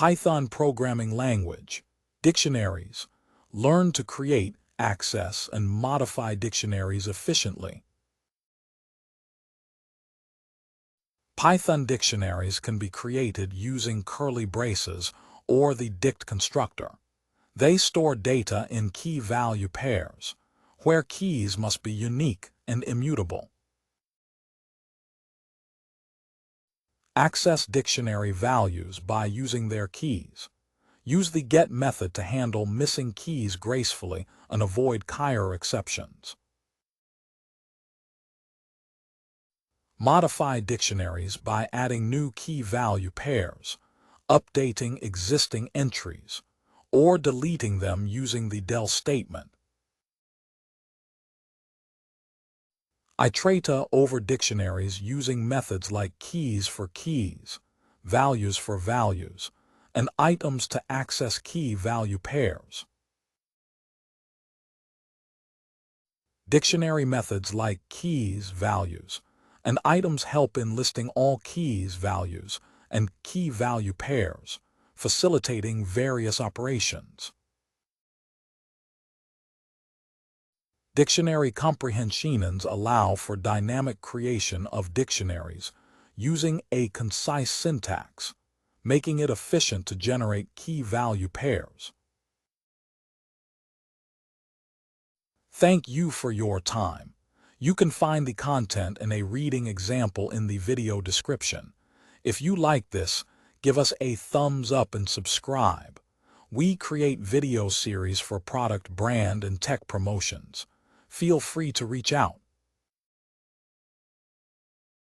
Python programming language. Dictionaries. Learn to create, access, and modify dictionaries efficiently. Python dictionaries can be created using curly braces or the dict constructor. They store data in key-value pairs, where keys must be unique and immutable. Access dictionary values by using their keys. Use the get method to handle missing keys gracefully and avoid KeyError exceptions. Modify dictionaries by adding new key-value pairs, updating existing entries, or deleting them using the del statement. Iterate over dictionaries using methods like keys for keys, values for values, and items to access key-value pairs. Dictionary methods like keys values and items help in listing all keys values and key-value pairs, facilitating various operations. Dictionary comprehensions allow for dynamic creation of dictionaries using a concise syntax, making it efficient to generate key-value pairs. Thank you for your time. You can find the content and a reading example in the video description. If you like this, give us a thumbs up and subscribe. We create video series for product brand and tech promotions. Feel free to reach out.